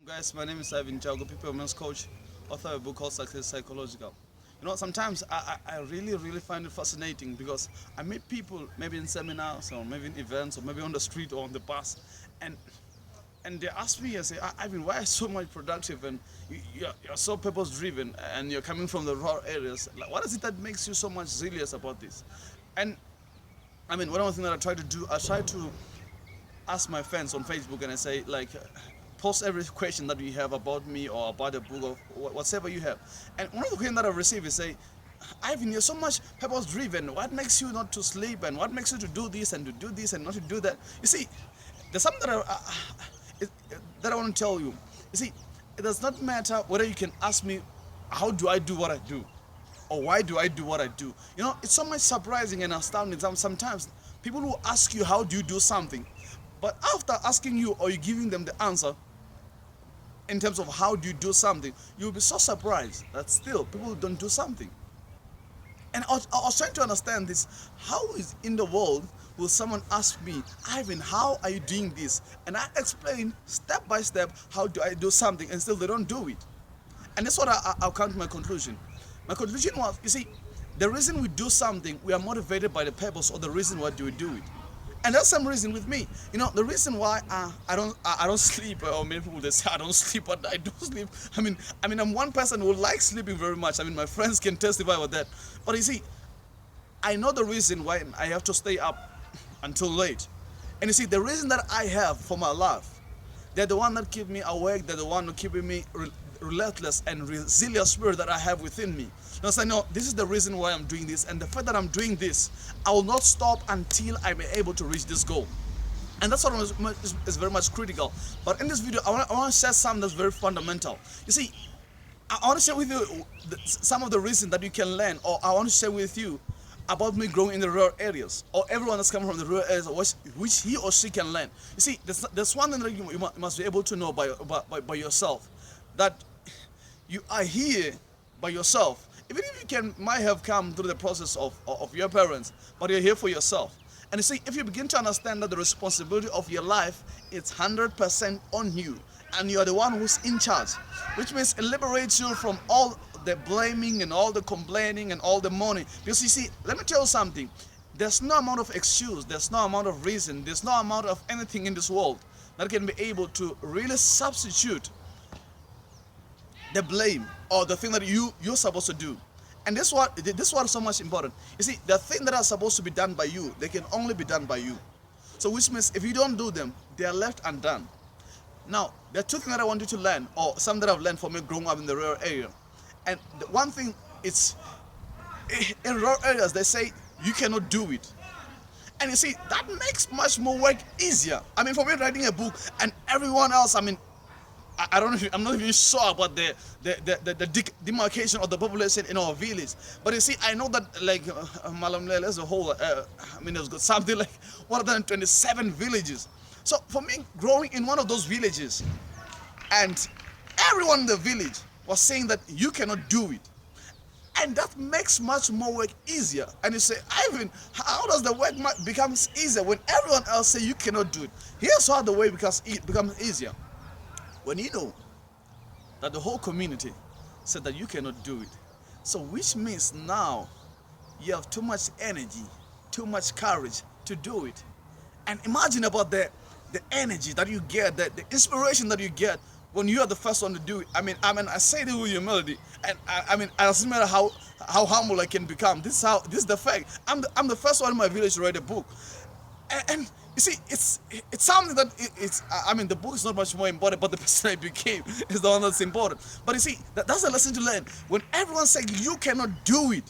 Guys, my name is Irvin Chauke, perfomance coach, author of a book called Success Psychological. Sometimes I really find it fascinating because I meet people maybe in seminars or maybe in events or maybe on the street or on the bus, and and they ask me, I say, Ivan, why are you so much productive and you're so purpose driven and you're coming from the rural areas? Like, what is it that makes you so much zealous about this? And one of the things that I try to do, I try to ask my fans on Facebook and I say, like, post every question that you have about me or about the book or whatever you have. And one of the questions that I receive is say, Ivan, you're so much purpose driven. What makes you not to sleep and what makes you to do this and to do this and not to do that? You see, there's something that I want to tell you. You see, it does not matter whether you can ask me, how do I do what I do? Or why do I do what I do? It's so much surprising and astounding. Sometimes people will ask you, how do you do something? But after asking you or you giving them the answer in terms of how do you do something, you'll be so surprised that still people don't do something. And I was trying to understand this. How is in the world will someone ask me, Ivan, how are you doing this? And I explain step by step how do I do something and still they don't do it. And that's what I'll come to my conclusion. My conclusion was, you see, the reason we do something, we are motivated by the purpose or the reason why do we do it. And that's some reason with me. The reason why I don't sleep, or many people they say I don't sleep, but I do sleep. I'm one person who likes sleeping very much. My friends can testify about that. But you see, I know the reason why I have to stay up until late. And you see, the reason that I have for my life, they're the one that keep me awake. They're the one who keeping me relentless and resilient spirit that I have within me. Now say, no, this is the reason why I'm doing this, and the fact that I'm doing this, I will not stop until I'm able to reach this goal. And that's what is very much critical. But in this video, I want to share something that's very fundamental. You see, I want to share with you some of the reasons that you can learn, or I want to share with you about me growing in the rural areas, or everyone that's coming from the rural areas, which he or she can learn. You see, there's one thing that you must be able to know by yourself, that you are here by yourself. Even if you might have come through the process of your parents, but you're here for yourself. And you see, if you begin to understand that the responsibility of your life is 100% on you, and you're the one who's in charge, which means it liberates you from all the blaming and all the complaining and all the mourning. Because you see, let me tell you something. There's no amount of excuse, there's no amount of reason, there's no amount of anything in this world that can be able to really substitute the blame or the thing that you're supposed to do. And this is what is so much important. You see, the thing that are supposed to be done by you, they can only be done by you. So which means if you don't do them, they are left undone. Now, there are two things that I want you to learn, or some that I've learned from me growing up in the rural area. And the one thing is, in rural areas, they say you cannot do it. And you see, that makes much more work easier. For me writing a book and everyone else, I don't know. I'm not even sure about the demarcation of the population in our village. But you see, I know that like Malamlele as a whole, there's got something like 127 villages. So for me, growing in one of those villages, and everyone in the village was saying that you cannot do it, and that makes much more work easier. And you say, Ivan, how does the work becomes easier when everyone else say you cannot do it? Here's how the way becomes easier. When you know that the whole community said that you cannot do it, so which means now you have too much energy, too much courage to do it. And imagine about the energy that you get, the inspiration that you get when you are the first one to do it. I say this with humility, and it doesn't matter how humble I can become. This is the fact. I'm the first one in my village to write a book, and you see, it's something that the book is not much more important, but the person I became is the one that's important. But you see, that's a lesson to learn. When everyone says you cannot do it,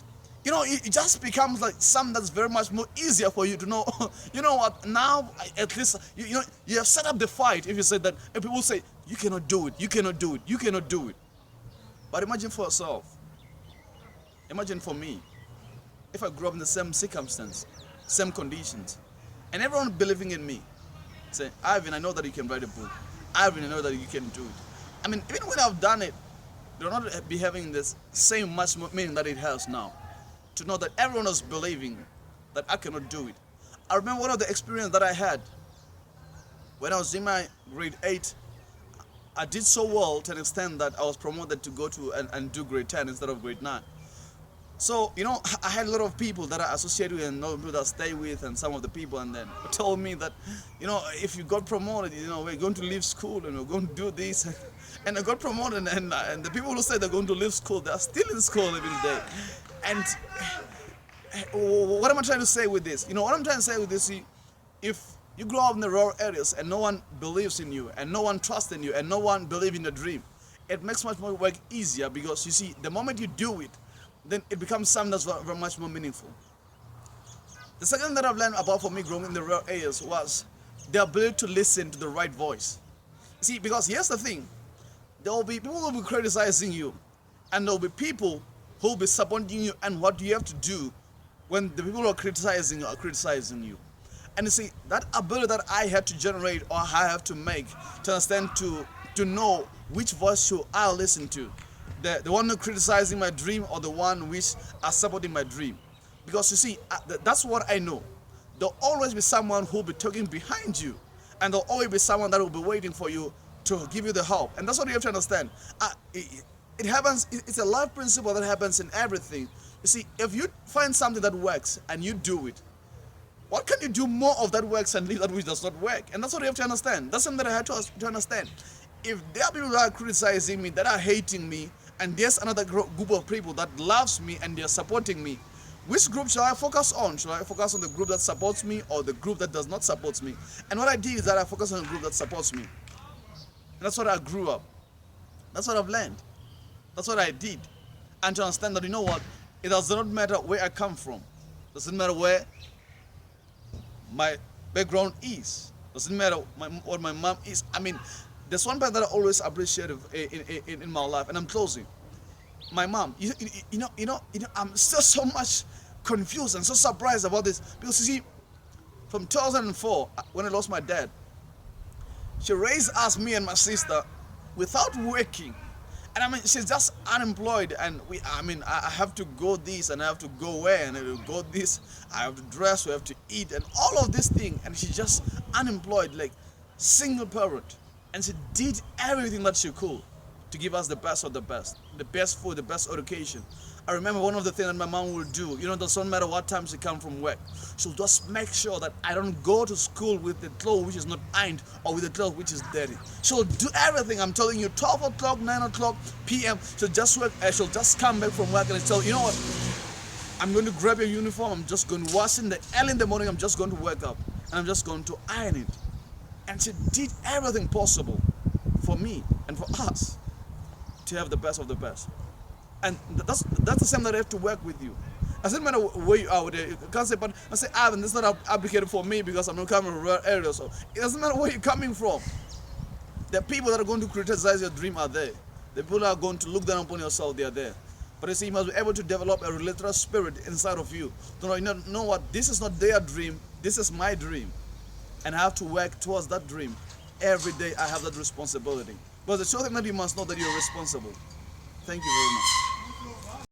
it just becomes like something that's very much more easier for you to know. You know what? Now, at least, you have set up the fight. If you say that, and people say you cannot do it, you cannot do it, you cannot do it. But imagine for yourself. Imagine for me, if I grew up in the same circumstance, same conditions, and everyone believing in me, say, Ivan, I know that you can write a book. Ivan, I know that you can do it. Even when I've done it, they'll not be having this same much meaning that it has now. To know that everyone is believing that I cannot do it. I remember one of the experiences that I had when I was in my grade 8. I did so well to an extent that I was promoted to go to and do grade 10 instead of grade 9. So, I had a lot of people that I associated with and a lot of people that I stay with, and some of the people and then told me that, if you got promoted, we're going to leave school and we're going to do this. And I got promoted, and the people who say they're going to leave school, they're still in school every day. And what am I trying to say with this? What I'm trying to say with this, if you grow up in the rural areas and no one believes in you and no one trusts in you and no one believes in your dream, it makes much more work easier, because you see, the moment you do it, then it becomes something that's very, very much more meaningful. The second that I've learned about for me growing in the rural areas was the ability to listen to the right voice. See, because here's the thing, there will be people who will be criticizing you, and there will be people who will be supporting you and what you have to do when the people who are criticizing you. And you see, that ability that I had to generate, or I have to make to understand, to know which voice should I listen to, the one who criticizing my dream or the one which are supporting my dream. Because you see, that's what I know. There'll always be someone who will be talking behind you, and there'll always be someone that will be waiting for you to give you the help. And that's what you have to understand. It happens, it's a life principle that happens in everything. You see, if you find something that works and you do it, what can you do more of that works and leave that which does not work? And that's what you have to understand. That's something that I had to understand. If there are people that are criticizing me, that are hating me, and there's another group of people that loves me and they're supporting me, which group shall I focus on? Shall I focus on the group that supports me or the group that does not support me? And what I did is that I focused on the group that supports me. And that's what I grew up. That's what I've learned. That's what I did. And to understand that, you know what? It does not matter where I come from. It doesn't matter where my background is. It doesn't matter what my mom is. I mean, there's one part that I always appreciate in my life, and I'm closing. My mom, I'm still so much confused and so surprised about this, because you see, from 2004, when I lost my dad, she raised us, me and my sister, without working. And I mean, she's just unemployed, and I have to go this, and I have to go where, and I have to go this, I have to dress, we have to eat, and all of this thing, and she's just unemployed, like single parent. And she did everything that she could to give us the best of the best food, the best education. I remember one of the things that my mom will do, it doesn't matter what time she comes from work, she'll just make sure that I don't go to school with the clothes which is not ironed or with the clothes which is dirty. She'll do everything, I'm telling you, 12 o'clock, 9 o'clock p.m. She'll just come back from work and tell, you know what, I'm going to grab your uniform, I'm just going to wash it, early in the morning I'm just going to wake up and I'm just going to iron it. And she did everything possible for me and for us to have the best of the best. And that's the same that I have to work with you. It doesn't matter where you are. You can't say, but I say, Irvin, this is not applicated for me because I'm not coming from a rural area. So it doesn't matter where you're coming from. The people that are going to criticize your dream are there. The people that are going to look down upon yourself, they are there. But you see, you must be able to develop a relentless spirit inside of you. You know what? This is not their dream. This is my dream. And I have to work towards that dream. Every day I have that responsibility. But the truth is that you must know that you're responsible. Thank you very much.